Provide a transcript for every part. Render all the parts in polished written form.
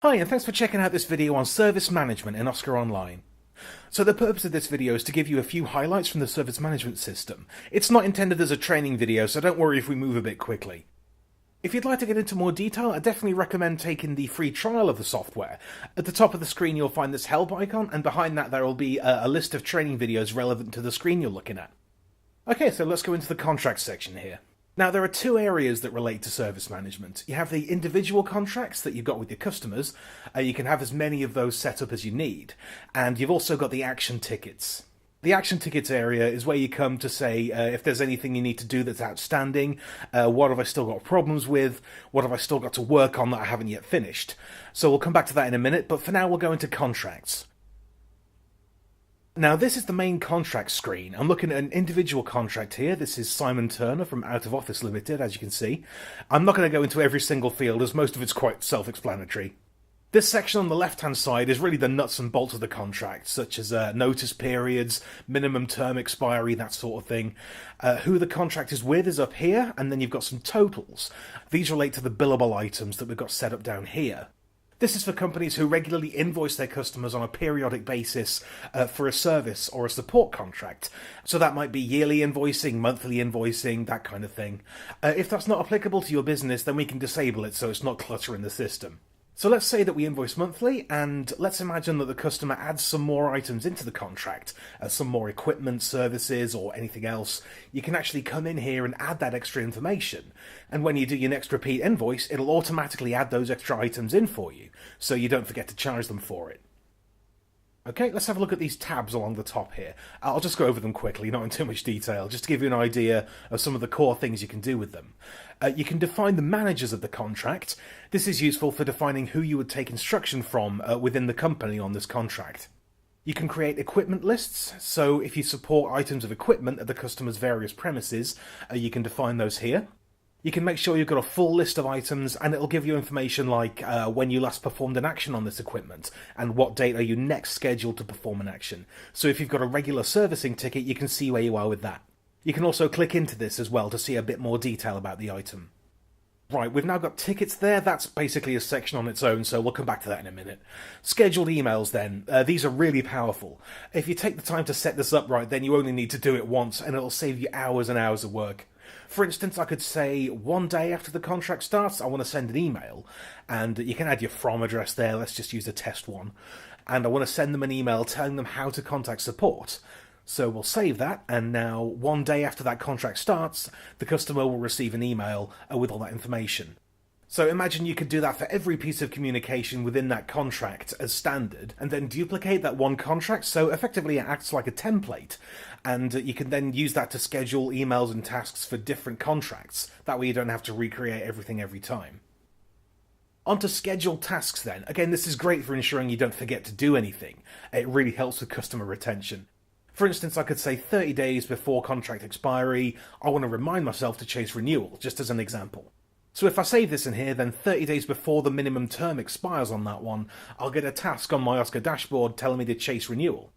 Hi, and thanks for checking out this video on service management in OscarOnline. So the purpose of this video is to give you a few highlights from the service management system. It's not intended as a training video, so don't worry if we move a bit quickly. If you'd like to get into more detail, I definitely recommend taking the free trial of the software. At the top of the screen you'll find this help icon, and behind that there will be a list of training videos relevant to the screen you're looking at. Okay, so let's go into the contract section here. Now, there are two areas that relate to service management. You have the individual contracts that you've got with your customers. You can have as many of those set up as you need. And you've also got the action tickets. The action tickets area is where you come to say if there's anything you need to do that's outstanding, what have I still got problems with, what have I still got to work on that I haven't yet finished. So we'll come back to that in a minute, but for now we'll go into contracts. Now, this is the main contract screen. I'm looking at an individual contract here. This is Simon Turner from Out of Office Limited, as you can see. I'm not going to go into every single field, as most of it's quite self-explanatory. This section on the left-hand side is really the nuts and bolts of the contract, such as notice periods, minimum term expiry, that sort of thing. Who the contract is with is up here, and then you've got some totals. These relate to the billable items that we've got set up down here. This is for companies who regularly invoice their customers on a periodic basis for a service or a support contract. So that might be yearly invoicing, monthly invoicing, that kind of thing. If that's not applicable to your business, then we can disable it so it's not cluttering the system. So let's say that we invoice monthly, and let's imagine that the customer adds some more items into the contract, some more equipment, services, or anything else. You can actually come in here and add that extra information. And when you do your next repeat invoice, it'll automatically add those extra items in for you, so you don't forget to charge them for it. Okay, let's have a look at these tabs along the top here. I'll just go over them quickly, not in too much detail, just to give you an idea of some of the core things you can do with them. You can define the managers of the contract. This is useful for defining who you would take instruction from within the company on this contract. You can create equipment lists, so if you support items of equipment at the customer's various premises, you can define those here. You can make sure you've got a full list of items, and it'll give you information like when you last performed an action on this equipment, and what date are you next scheduled to perform an action. So if you've got a regular servicing ticket, you can see where you are with that. You can also click into this as well to see a bit more detail about the item. Right, we've now got tickets there. That's basically a section on its own, so we'll come back to that in a minute. Scheduled emails then. These are really powerful. If you take the time to set this up right, then you only need to do it once, and it'll save you hours and hours of work. For instance, I could say one day after the contract starts, I want to send an email, and you can add your from address there. Let's just use a test one. And I want to send them an email telling them how to contact support. So we'll save that, and now one day after that contract starts, the customer will receive an email with all that information. So imagine you could do that for every piece of communication within that contract as standard, and then duplicate that one contract, so effectively it acts like a template, and you can then use that to schedule emails and tasks for different contracts. That way you don't have to recreate everything every time. On to scheduled tasks then. Again, this is great for ensuring you don't forget to do anything. It really helps with customer retention. For instance, I could say 30 days before contract expiry, I want to remind myself to chase renewal, just as an example. So if I save this in here, then 30 days before the minimum term expires on that one, I'll get a task on my Oscar dashboard telling me to chase renewal.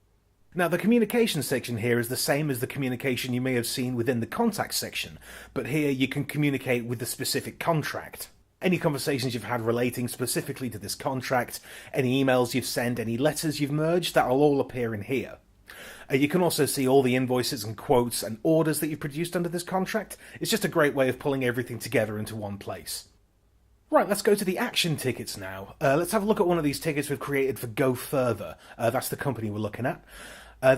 Now, the communication section here is the same as the communication you may have seen within the contact section, but here you can communicate with the specific contract. Any conversations you've had relating specifically to this contract, any emails you've sent, any letters you've merged, that'll all appear in here. You can also see all the invoices and quotes and orders that you've produced under this contract. It's just a great way of pulling everything together into one place. Right, let's go to the action tickets now. Let's have a look at one of these tickets we've created for Go Further. That's the company we're looking at.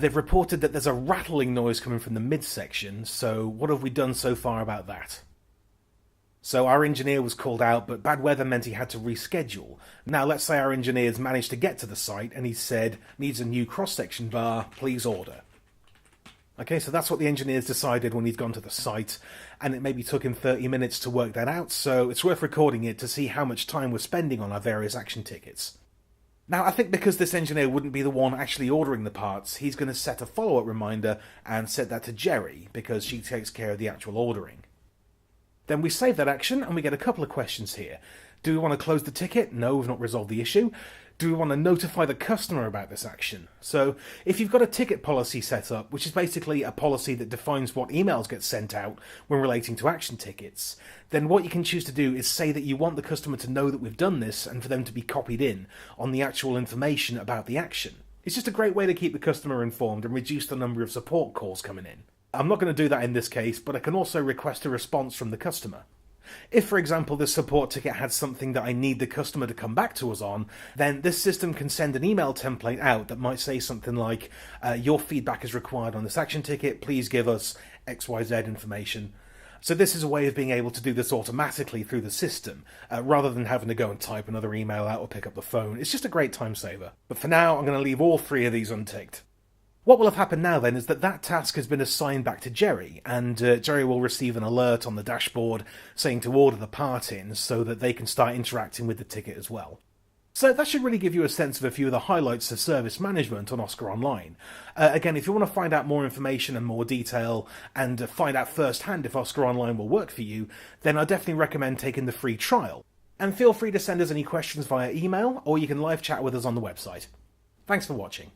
They've reported that there's a rattling noise coming from the midsection, so what have we done so far about that? So our engineer was called out, but bad weather meant he had to reschedule. Now let's say our engineer's managed to get to the site and he said, needs a new cross-section bar, please order. Okay, so that's what the engineer's decided when he'd gone to the site, and it maybe took him 30 minutes to work that out, so it's worth recording it to see how much time we're spending on our various action tickets. Now, I think because this engineer wouldn't be the one actually ordering the parts, he's going to set a follow-up reminder and set that to Jerry, because she takes care of the actual ordering. Then we save that action, and we get a couple of questions here. Do we want to close the ticket? No, we've not resolved the issue. Do we want to notify the customer about this action? So if you've got a ticket policy set up, which is basically a policy that defines what emails get sent out when relating to action tickets, then what you can choose to do is say that you want the customer to know that we've done this and for them to be copied in on the actual information about the action. It's just a great way to keep the customer informed and reduce the number of support calls coming in. I'm not going to do that in this case, but I can also request a response from the customer. If, for example, this support ticket had something that I need the customer to come back to us on, then this system can send an email template out that might say something like, your feedback is required on this action ticket, please give us XYZ information. So this is a way of being able to do this automatically through the system, rather than having to go and type another email out or pick up the phone. It's just a great time saver. But for now, I'm going to leave all 3 of these unticked. What will have happened now then is that task has been assigned back to Jerry, and Jerry will receive an alert on the dashboard saying to order the part in so that they can start interacting with the ticket as well. So that should really give you a sense of a few of the highlights of service management on OscarOnline. Again, if you want to find out more information and more detail and find out firsthand if OscarOnline will work for you, then I definitely recommend taking the free trial. And feel free to send us any questions via email, or you can live chat with us on the website. Thanks for watching.